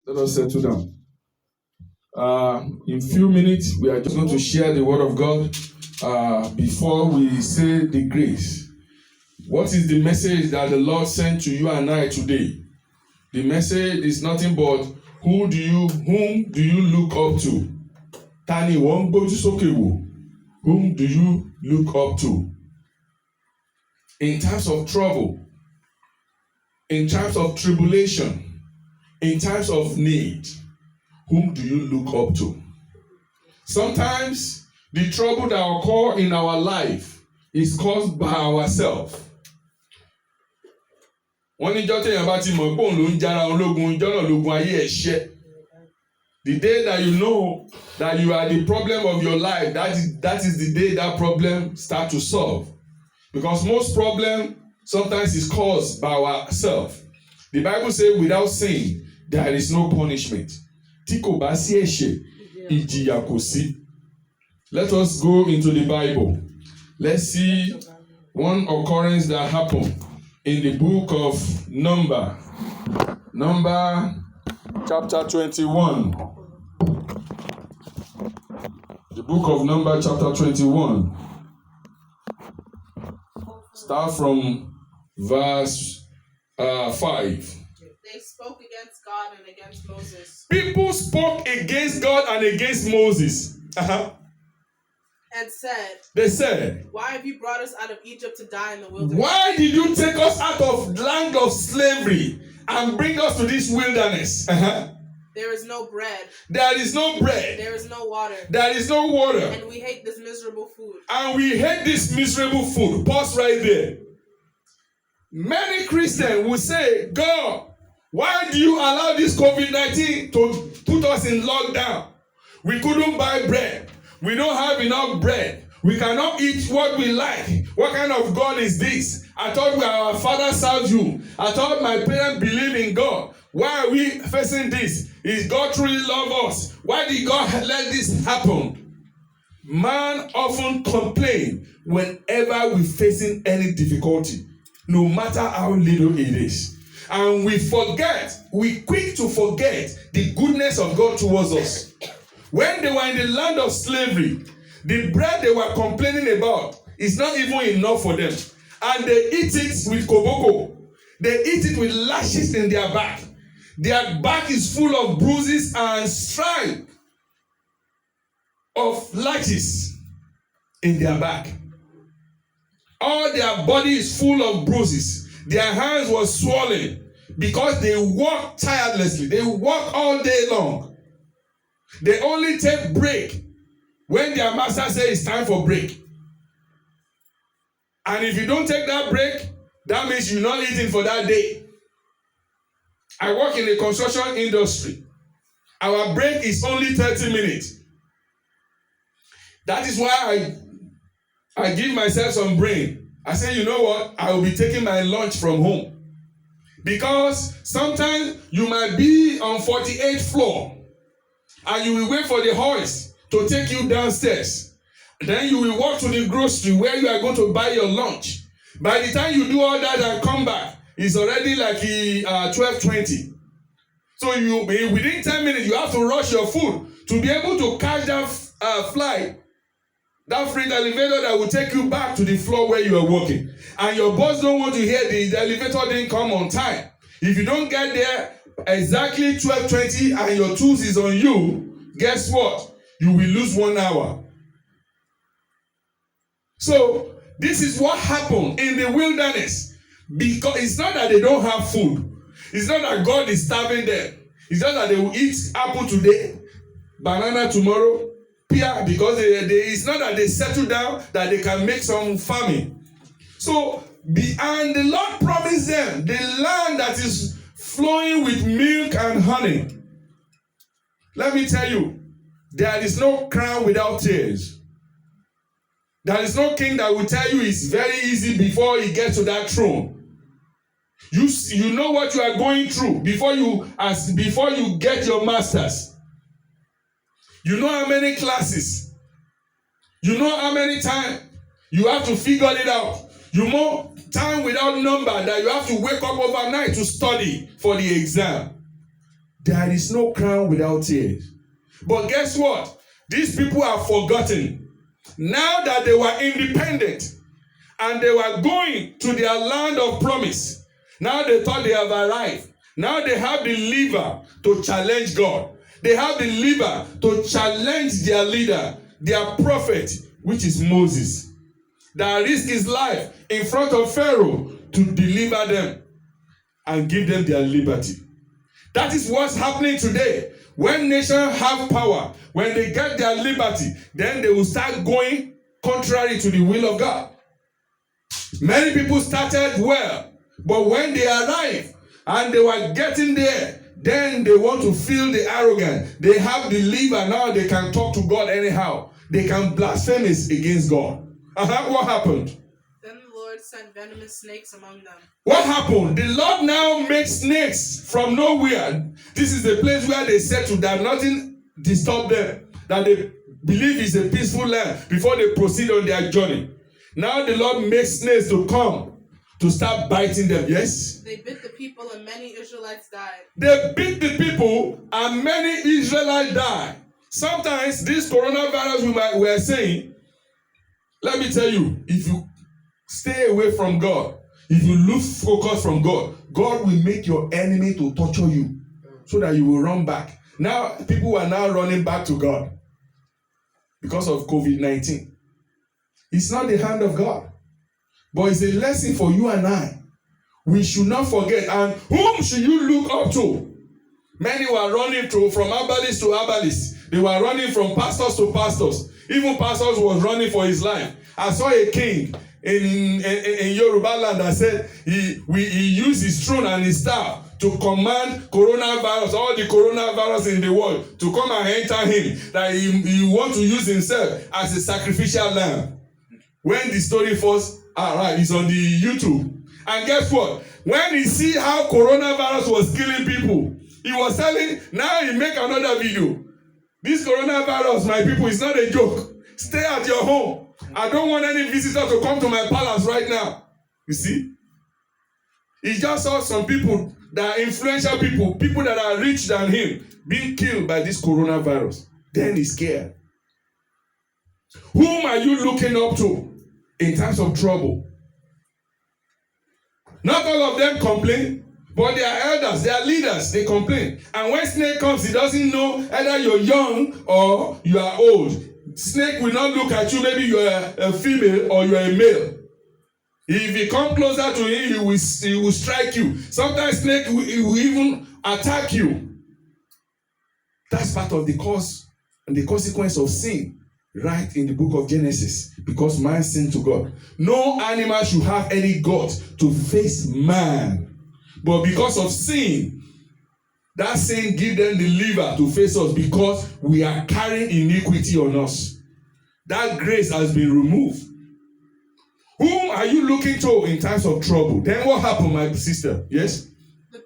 Let us settle down. In few minutes, we are just going to share the word of God before we say the grace. What is the message that the Lord sent to you and I today? The message is nothing but whom do you look up to? Tani wọ́n gbójú sókè wò. Whom do you look up to? In times of trouble, in times of tribulation, in times of need, whom do you look up to? Sometimes the trouble that occur in our life is caused by ourselves. Wọ́n ní ìjọ́ téèyàn bá ti mọ̀ pé òun ló ń jára ológun ìjọ́ náà lógun ayé ẹ̀ ṣẹ́. The day that you know that you are the problem of your life, that is the day that problem start to solve. Because most problem sometimes is caused by ourselves. The Bible says without sin, there is no punishment. Tí kò bá sí ẹ̀ṣẹ̀, ìjìyà kò sí. Let us go into the Bible. Let's see one occurrence that happened in the book of Number chapter 21. The book of Number chapter 21. Start from verse 5. They spoke against God and against Moses. People spoke against God and against Moses. And said, They said, why have you brought us out of Egypt to die in the wilderness? why did you take us out of land of slavery and bring us to this wilderness? There is no bread. There is no bread. There is no water. There is no water. And we hate this miserable food. And we hate this miserable food. Pause right there. Many Christians will say, God, why do you allow this COVID-19 to put us in lockdown? We couldn't buy bread. We don't have enough bread. We cannot eat what we like. What kind of God is this? I thought our father served you. I thought my parents believe in God. Why are we facing this? Is God truly love us? Why did God let this happen? Man often complain whenever we're facing any difficulty, no matter how little it is. And we quick to forget the goodness of God towards us. When they were in the land of slavery, the bread they were complaining about is not even enough for them. And they eat it with koboko. They eat it with lashes in their back. Their back is full of bruises and stripe of lashes in their back. All their body is full of bruises. Their hands were swollen because they work tirelessly. They work all day long. They only take break when their master says it's time for break. And if you don't take that break, that means you're not eating for that day. I work in the construction industry. Our break is only 30 minutes. That is why I give myself some brain. I say, you know what? I will be taking my lunch from home. Because sometimes you might be on 48th floor and you will wait for the hoist to take you downstairs. Then you will walk to the grocery where you are going to buy your lunch. By the time you do all that and come back, it's already like 12:20. So within 10 minutes, you have to rush your food to be able to catch that flight, that freight elevator that will take you back to the floor where you are working. And your boss don't want to hear the elevator didn't come on time. If you don't get there exactly 12:20 and your tools is on you, guess what? You will lose 1 hour. So this is what happened in the wilderness. Because it's not that they don't have food. It's not that God is starving them. It's not that they will eat apple today, banana tomorrow, pear, because it's not that they settle down that they can make some farming. So, and the Lord promised them the land that is flowing with milk and honey. Let me tell you, there is no crown without tears. There is no king that will tell you it's very easy before he gets to that throne. You know what you are going through before you get your masters. You know how many classes. You know how many times you have to figure it out. You know time without number that you have to wake up overnight to study for the exam. There is no crown without tears. But guess what? These people are forgotten. Now that they were independent and they were going to their land of promise, now they thought they have arrived. Now they have the lever to challenge God. They have the lever to challenge their leader, their prophet, which is Moses, that risked his life in front of Pharaoh to deliver them and give them their liberty. That is what's happening today. When nations have power, when they get their liberty, then they will start going contrary to the will of God. Many people started well, but when they arrived and they were getting there, then they want to feel the arrogance. They have the lever, now they can talk to God anyhow. They can blaspheme against God. What happened? Then the Lord sent venomous snakes among them. What happened? The Lord now makes snakes from nowhere. This is the place where they settle, that nothing disturb them, that they believe is a peaceful land before they proceed on their journey. Now the Lord makes snakes to come to start biting them. Yes? They bit the people and many Israelites died. They beat the people and many Israelites died. Sometimes this coronavirus we are saying, let me tell you, if you stay away from God, if you lose focus from God, God will make your enemy to torture you so that you will run back. Now, people are now running back to God because of COVID-19. It's not the hand of God, but it's a lesson for you and I. We should not forget. And whom should you look up to? Many were running from herbalist to herbalist. They were running from pastors to pastors. Even pastors was running for his life. I saw a king in Yoruba land that said he used his throne and his staff to command coronavirus, all the coronavirus in the world, to come and enter him. That he want to use himself as a sacrificial lamb. When the story first arrived, it's on the YouTube. And guess what? When he see how coronavirus was killing people, he was telling, now he make another video. This coronavirus, my people, is not a joke. Stay at your home. I don't want any visitor to come to my palace right now. You see? He just saw some people that are influential people that are rich than him, being killed by this coronavirus. Then he's scared. Whom are you looking up to in times of trouble? Not all of them complain, but their elders, their leaders, they complain. And when snake comes, he doesn't know either you're young or you are old. Snake will not look at you, maybe you are a female or you are a male. If you come closer to him, he will strike you. Sometimes snake will even attack you. That's part of the cause and the consequence of sin. Right in the book of Genesis, because man sinned to God. No animal should have any God to face man. But because of sin, that sin give them the lever to face us because we are carrying iniquity on us. That grace has been removed. Whom are you looking to in times of trouble? Then what happened, my sister? Yes? The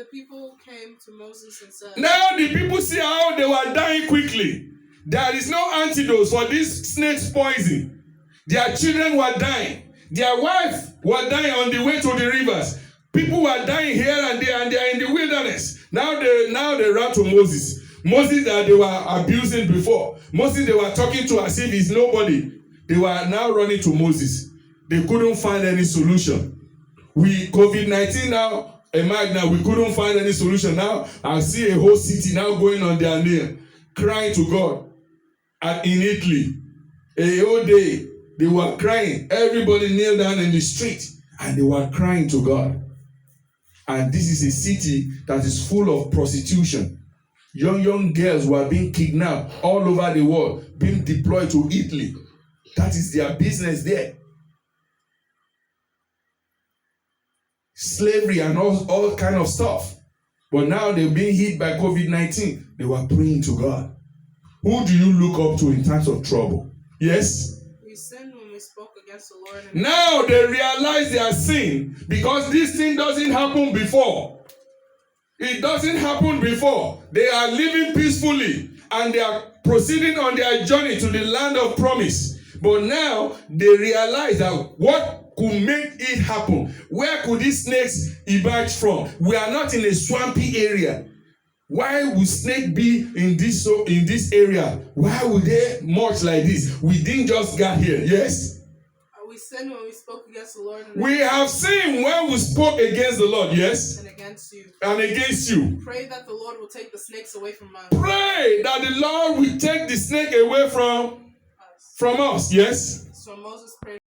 people came to Moses and said, Now the people see how they were dying quickly. There is no antidote for this snake's poison. Their children were dying. Their wives were dying on the way to the rivers. People were dying here and there, and they are in the wilderness. Now they ran to Moses. Moses that they were abusing before. Moses they were talking to as if he's nobody. They were now running to Moses. They couldn't find any solution. COVID-19 now, we couldn't find any solution. Now I see a whole city now going on their knee, crying to God. And in Italy, a whole day, they were crying. Everybody knelt down in the street and they were crying to God. And this is a city that is full of prostitution. Young girls were being kidnapped all over the world, being deployed to Italy. That is their business there. Slavery and all kind of stuff. But now they're being hit by COVID-19. They were praying to God. Who do you look up to in times of trouble? Yes? We sinned when we spoke against the Lord. Now they realize their sin because this thing doesn't happen before. It doesn't happen before. They are living peacefully and they are proceeding on their journey to the land of promise. But now they realize that what could make it happen? Where could these snakes emerge from? We are not in a swampy area. Why would snake be in this area? Why would they much like this? We didn't just get here. Yes. We sinned when we spoke against the Lord. We have sinned when we spoke against the Lord. Yes. And against you. And against you. Pray that the Lord will take the snakes away from us. Pray that the Lord will take the snake away from us. Yes. So Moses prayed.